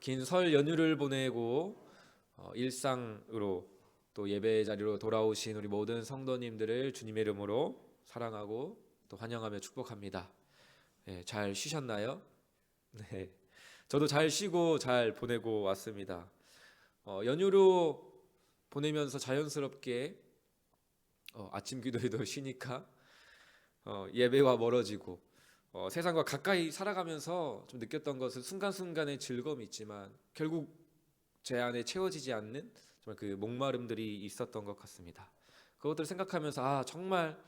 긴 설 연휴를 보내고 일상으로 또 예배 자리로 돌아오신 우리 모든 성도님들을 주님의 이름으로 사랑하고 또 환영하며 축복합니다. 네, 잘 쉬셨나요? 네, 저도 잘 쉬고 잘 보내고 왔습니다. 연휴로 보내면서 자연스럽게 아침 기도에도 쉬니까 예배와 멀어지고 세상과 가까이 살아가면서 좀 느꼈던 것은 순간순간의 즐거움이 있지만 결국 제 안에 채워지지 않는 정말 그 목마름들이 있었던 것 같습니다. 그것들을 생각하면서 정말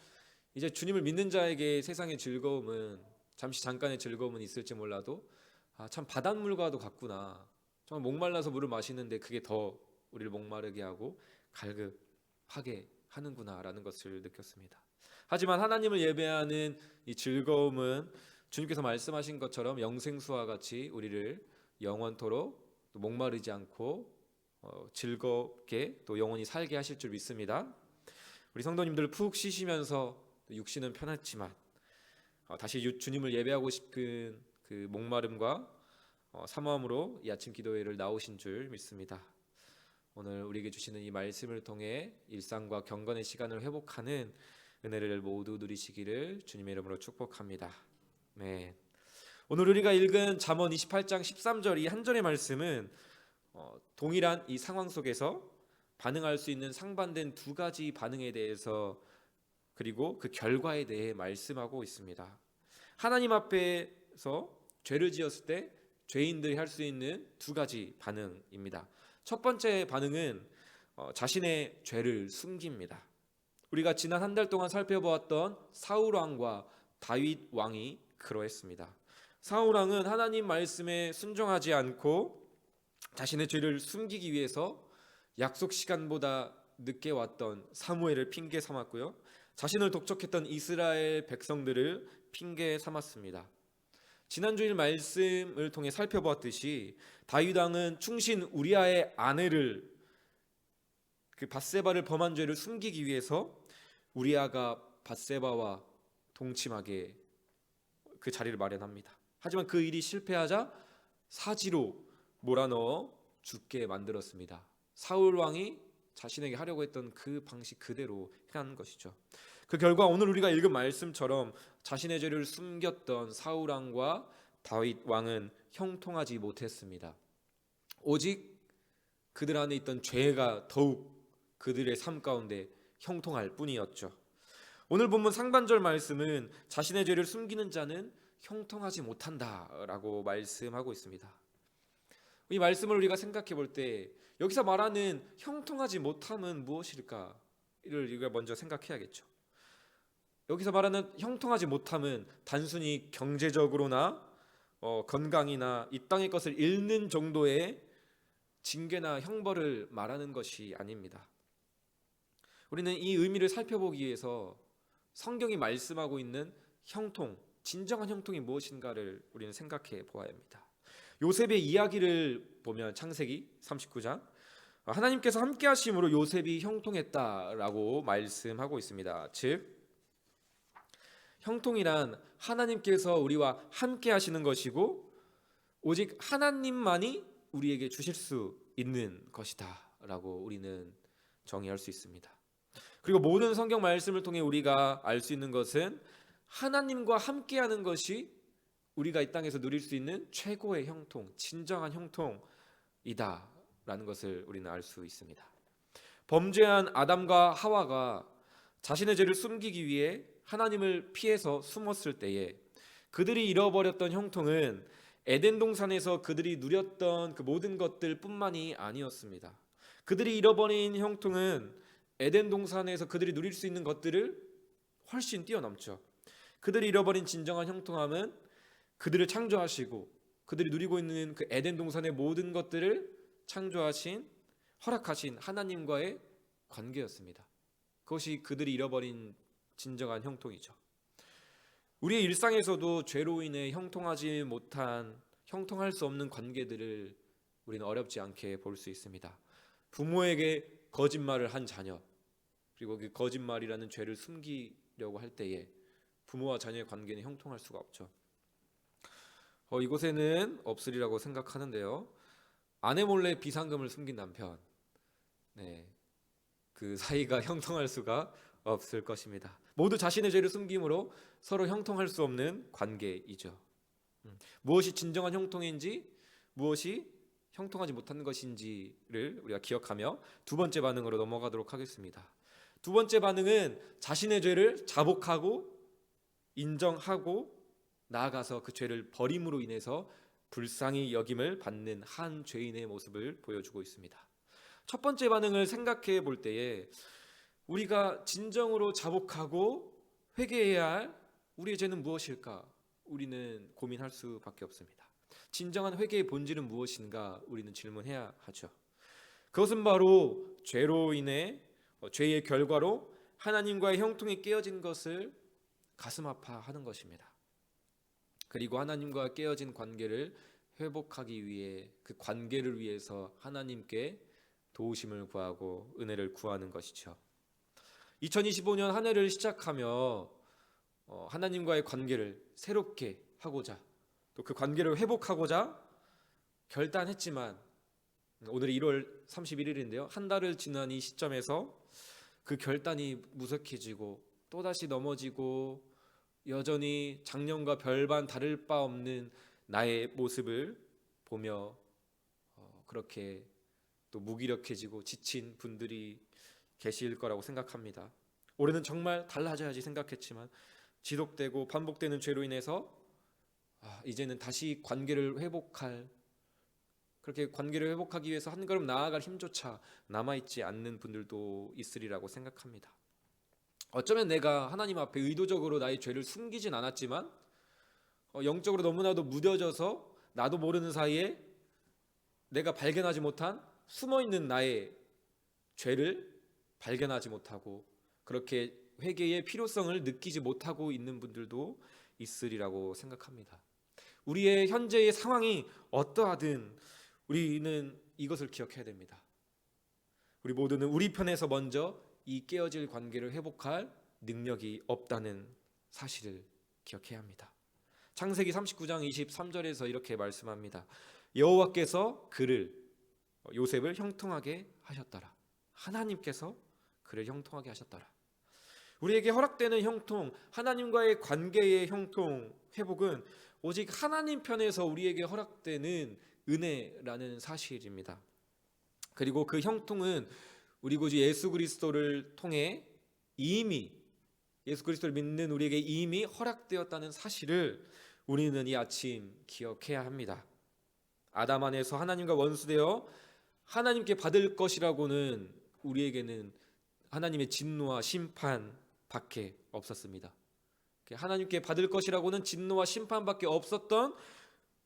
이제 주님을 믿는 자에게 세상의 즐거움은 잠시 잠깐의 즐거움은 있을지 몰라도 참 바닷물과도 같구나. 정말 목말라서 물을 마시는데 그게 더 우리를 목마르게 하고 갈급하게 하는구나라는 것을 느꼈습니다. 하지만 하나님을 예배하는 이 즐거움은 주님께서 말씀하신 것처럼 영생수와 같이 우리를 영원토록 또 목마르지 않고 즐겁게 또 영원히 살게 하실 줄 믿습니다. 우리 성도님들 푹 쉬시면서 육신은 편했지만 다시 주님을 예배하고 싶은 그 목마름과 사모함으로 이 아침 기도회를 나오신 줄 믿습니다. 오늘 우리에게 주시는 이 말씀을 통해 일상과 경건의 시간을 회복하는 은혜를 모두 누리시기를 주님의 이름으로 축복합니다. 네. 오늘 우리가 읽은 잠언 28장 13절 이 한 절의 말씀은 동일한 이 상황 속에서 반응할 수 있는 상반된 두 가지 반응에 대해서 그리고 그 결과에 대해 말씀하고 있습니다. 하나님 앞에서 죄를 지었을 때 죄인들이 할 수 있는 두 가지 반응입니다. 첫 번째 반응은 자신의 죄를 숨깁니다. 우리가 지난 한 달 동안 살펴보았던 사울 왕과 다윗 왕이 그러했습니다. 사울 왕은 하나님 말씀에 순종하지 않고 자신의 죄를 숨기기 위해서 약속 시간보다 늦게 왔던 사무엘을 핑계 삼았고요. 자신을 독촉했던 이스라엘 백성들을 핑계 삼았습니다. 지난 주일 말씀을 통해 살펴보았듯이 다윗 왕은 충신 우리아의 아내를 그 밧세바를 범한 죄를 숨기기 위해서 우리아가 밧세바와 동침하게 그 자리를 마련합니다. 하지만 그 일이 실패하자 사지로 몰아넣어 죽게 만들었습니다. 사울 왕이 자신에게 하려고 했던 그 방식 그대로 행한 것이죠. 그 결과 오늘 우리가 읽은 말씀처럼 자신의 죄를 숨겼던 사울 왕과 다윗 왕은 형통하지 못했습니다. 오직 그들 안에 있던 죄가 더욱 그들의 삶 가운데 형통할 뿐이었죠. 오늘 본문 상반절 말씀은 자신의 죄를 숨기는 자는 형통하지 못한다라고 말씀하고 있습니다. 이 말씀을 우리가 생각해 볼 때 여기서 말하는 형통하지 못함은 무엇일까를 우리가 먼저 생각해야겠죠. 여기서 말하는 형통하지 못함은 단순히 경제적으로나 건강이나 이 땅의 것을 잃는 정도의 징계나 형벌을 말하는 것이 아닙니다. 우리는 이 의미를 살펴보기 위해서 성경이 말씀하고 있는 형통, 진정한 형통이 무엇인가를 우리는 생각해 보아야 합니다. 요셉의 이야기를 보면 창세기 39장 하나님께서 함께 하심으로 요셉이 형통했다라고 말씀하고 있습니다. 즉 형통이란 하나님께서 우리와 함께 하시는 것이고 오직 하나님만이 우리에게 주실 수 있는 것이다 라고 우리는 정의할 수 있습니다. 그리고 모든 성경 말씀을 통해 우리가 알 수 있는 것은 하나님과 함께하는 것이 우리가 이 땅에서 누릴 수 있는 최고의 형통, 진정한 형통이다 라는 것을 우리는 알 수 있습니다. 범죄한 아담과 하와가 자신의 죄를 숨기기 위해 하나님을 피해서 숨었을 때에 그들이 잃어버렸던 형통은 에덴 동산에서 그들이 누렸던 그 모든 것들 뿐만이 아니었습니다. 그들이 잃어버린 형통은 에덴 동산에서 그들이 누릴 수 있는 것들을 훨씬 뛰어넘죠. 그들이 잃어버린 진정한 형통함은 그들을 창조하시고 그들이 누리고 있는 그 에덴 동산의 모든 것들을 창조하신 허락하신 하나님과의 관계였습니다. 그것이 그들이 잃어버린 진정한 형통이죠. 우리의 일상에서도 죄로 인해 형통하지 못한 형통할 수 없는 관계들을 우리는 어렵지 않게 볼 수 있습니다. 부모에게 거짓말을 한 자녀, 그리고 그 거짓말이라는 죄를 숨기려고 할 때에 부모와 자녀의 관계는 형통할 수가 없죠. 이곳에는 없으리라고 생각하는데요. 아내 몰래 비상금을 숨긴 남편, 네, 그 사이가 형통할 수가 없을 것입니다. 모두 자신의 죄를 숨김으로 서로 형통할 수 없는 관계이죠. 무엇이 진정한 형통인지, 무엇이 형통하지 못한 것인지를 우리가 기억하며 두 번째 반응으로 넘어가도록 하겠습니다. 두 번째 반응은 자신의 죄를 자복하고 인정하고 나아가서 그 죄를 버림으로 인해서 불쌍히 여김을 받는 한 죄인의 모습을 보여주고 있습니다. 첫 번째 반응을 생각해 볼 때에 우리가 진정으로 자복하고 회개해야 할 우리의 죄는 무엇일까? 우리는 고민할 수밖에 없습니다. 진정한 회개의 본질은 무엇인가? 우리는 질문해야 하죠. 그것은 바로 죄로 인해 죄의 결과로 하나님과의 형통이 깨어진 것을 가슴 아파하는 것입니다. 그리고 하나님과 깨어진 관계를 회복하기 위해 그 관계를 위해서 하나님께 도우심을 구하고 은혜를 구하는 것이죠. 2025년 한 해를 시작하며 하나님과의 관계를 새롭게 하고자 또 그 관계를 회복하고자 결단했지만 오늘이 1월 31일인데요. 한 달을 지난 이 시점에서 그 결단이 무색해지고 또다시 넘어지고 여전히 작년과 별반 다를 바 없는 나의 모습을 보며 그렇게 또 무기력해지고 지친 분들이 계실 거라고 생각합니다. 올해는 정말 달라져야지 생각했지만 지속되고 반복되는 죄로 인해서 이제는 다시 관계를 회복할, 그렇게 관계를 회복하기 위해서 한 걸음 나아갈 힘조차 남아있지 않는 분들도 있으리라고 생각합니다. 어쩌면 내가 하나님 앞에 의도적으로 나의 죄를 숨기진 않았지만 영적으로 너무나도 무뎌져서 나도 모르는 사이에 내가 발견하지 못한 숨어있는 나의 죄를 발견하지 못하고 그렇게 회개의 필요성을 느끼지 못하고 있는 분들도 있으리라고 생각합니다. 우리의 현재의 상황이 어떠하든 우리는 이것을 기억해야 됩니다. 우리 모두는 우리 편에서 먼저 이 깨어질 관계를 회복할 능력이 없다는 사실을 기억해야 합니다. 창세기 39장 23절에서 이렇게 말씀합니다. 여호와께서 그를 요셉을 형통하게 하셨더라. 하나님께서 그를 형통하게 하셨더라. 우리에게 허락되는 형통, 하나님과의 관계의 형통, 회복은 오직 하나님 편에서 우리에게 허락되는 은혜라는 사실입니다. 그리고 그 형통은 우리 구주 예수 그리스도를 통해 이미 예수 그리스도를 믿는 우리에게 이미 허락되었다는 사실을 우리는 이 아침 기억해야 합니다. 아담 안에서 하나님과 원수되어 하나님께 받을 것이라고는 우리에게는 하나님의 진노와 심판밖에 없었습니다. 하나님께 받을 것이라고는 진노와 심판밖에 없었던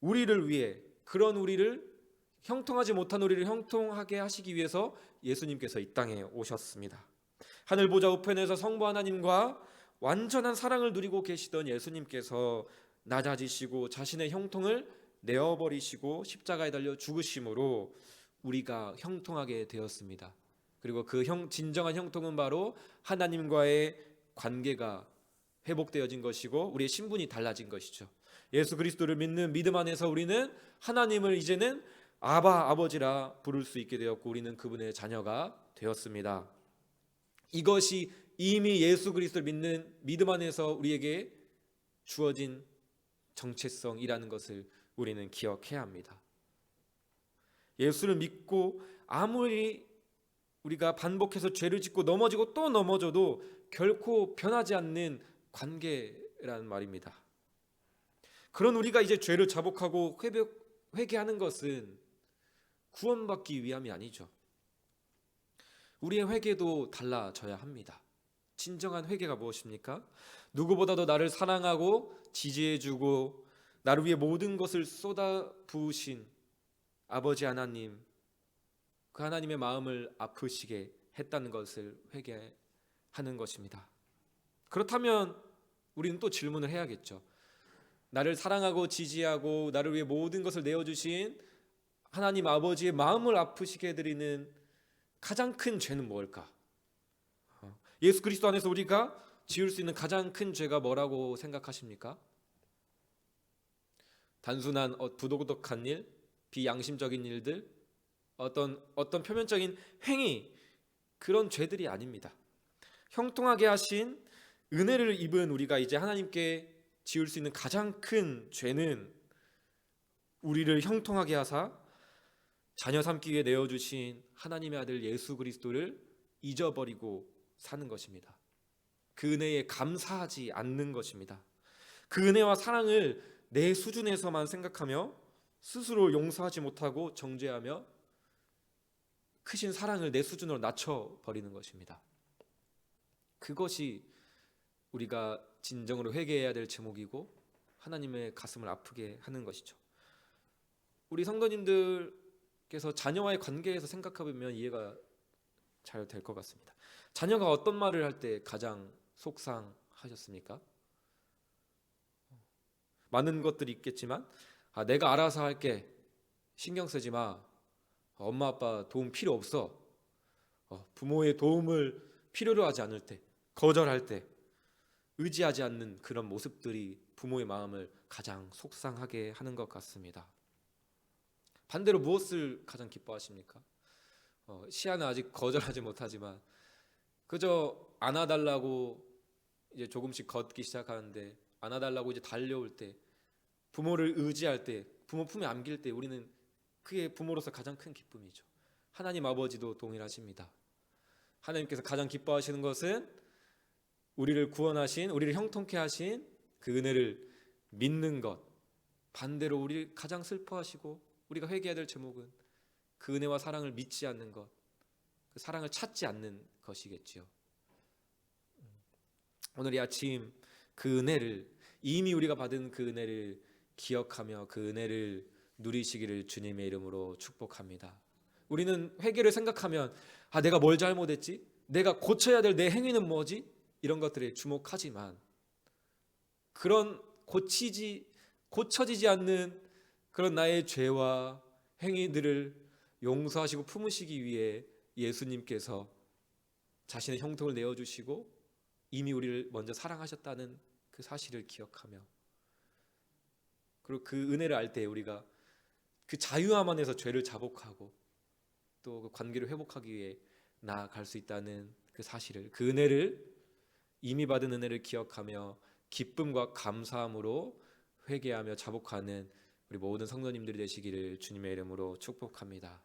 우리를 위해, 그런 우리를 형통하지 못한 우리를 형통하게 하시기 위해서 예수님께서 이 땅에 오셨습니다. 하늘 보좌 우편에서 성부 하나님과 완전한 사랑을 누리고 계시던 예수님께서 낮아지시고 자신의 형통을 내어버리시고 십자가에 달려 죽으심으로 우리가 형통하게 되었습니다. 그리고 그 진정한 형통은 바로 하나님과의 관계가 회복되어진 것이고 우리의 신분이 달라진 것이죠. 예수 그리스도를 믿는 믿음 안에서 우리는 하나님을 이제는 아바, 아버지라 부를 수 있게 되었고 우리는 그분의 자녀가 되었습니다. 이것이 이미 예수 그리스도를 믿는 믿음 안에서 우리에게 주어진 정체성이라는 것을 우리는 기억해야 합니다. 예수를 믿고 아무리 우리가 반복해서 죄를 짓고 넘어지고 또 넘어져도 결코 변하지 않는 관계라는 말입니다. 그런 우리가 이제 죄를 자복하고 회개하는 것은 구원받기 위함이 아니죠. 우리의 회개도 달라져야 합니다. 진정한 회개가 무엇입니까? 누구보다도 나를 사랑하고 지지해주고 나를 위해 모든 것을 쏟아부으신 아버지 하나님, 그 하나님의 마음을 아프시게 했다는 것을 회개하는 것입니다. 그렇다면 우리는 또 질문을 해야겠죠. 나를 사랑하고 지지하고 나를 위해 모든 것을 내어주신 하나님 아버지의 마음을 아프시게 해드리는 가장 큰 죄는 무엇일까? 예수 그리스도 안에서 우리가 지을 수 있는 가장 큰 죄가 뭐라고 생각하십니까? 단순한 부도덕한 일, 비양심적인 일들, 어떤 표면적인 행위, 그런 죄들이 아닙니다. 형통하게 하신 은혜를 입은 우리가 이제 하나님께 지을 수 있는 가장 큰 죄는 우리를 형통하게 하사 자녀 삼기 위해 내어주신 하나님의 아들 예수 그리스도를 잊어버리고 사는 것입니다. 그 은혜에 감사하지 않는 것입니다. 그 은혜와 사랑을 내 수준에서만 생각하며 스스로 용서하지 못하고 정죄하며 크신 사랑을 내 수준으로 낮춰버리는 것입니다. 그것이 우리가 진정으로 회개해야 될 제목이고 하나님의 가슴을 아프게 하는 것이죠. 우리 성도님들께서 자녀와의 관계에서 생각해보면 이해가 잘 될 것 같습니다. 자녀가 어떤 말을 할 때 가장 속상하셨습니까? 많은 것들이 있겠지만 내가 알아서 할게, 신경 쓰지 마, 엄마 아빠 도움 필요 없어, 부모의 도움을 필요로 하지 않을 때, 거절할 때 의지하지 않는 그런 모습들이 부모의 마음을 가장 속상하게 하는 것 같습니다. 반대로 무엇을 가장 기뻐하십니까? 시아는 아직 거절하지 못하지만 그저 안아달라고 이제 조금씩 걷기 시작하는데, 안아달라고 이제 달려올 때, 부모를 의지할 때, 부모 품에 안길 때 우리는 그게 부모로서 가장 큰 기쁨이죠. 하나님 아버지도 동일하십니다. 하나님께서 가장 기뻐하시는 것은 우리를 구원하신, 우리를 형통케 하신 그 은혜를 믿는 것. 반대로 우리 가장 슬퍼하시고 우리가 회개해야 될 제목은 그 은혜와 사랑을 믿지 않는 것, 그 사랑을 찾지 않는 것이겠지요. 오늘 이 아침 그 은혜를, 이미 우리가 받은 그 은혜를 기억하며 그 은혜를 누리시기를 주님의 이름으로 축복합니다. 우리는 회개를 생각하면 내가 뭘 잘못했지? 내가 고쳐야 될 내 행위는 뭐지? 이런 것들에 주목하지만 그런 고쳐지지 않는 그런 나의 죄와 행위들을 용서하시고 품으시기 위해 예수님께서 자신의 형통을 내어주시고 이미 우리를 먼저 사랑하셨다는 그 사실을 기억하며, 그리고 그 은혜를 알 때 우리가 그 자유함 안에서 죄를 자복하고 또 그 관계를 회복하기 위해 나아갈 수 있다는 그 사실을, 그 은혜를, 이미 받은 은혜를 기억하며 기쁨과 감사함으로 회개하며 자복하는 우리 모든 성도님들이 되시기를 주님의 이름으로 축복합니다.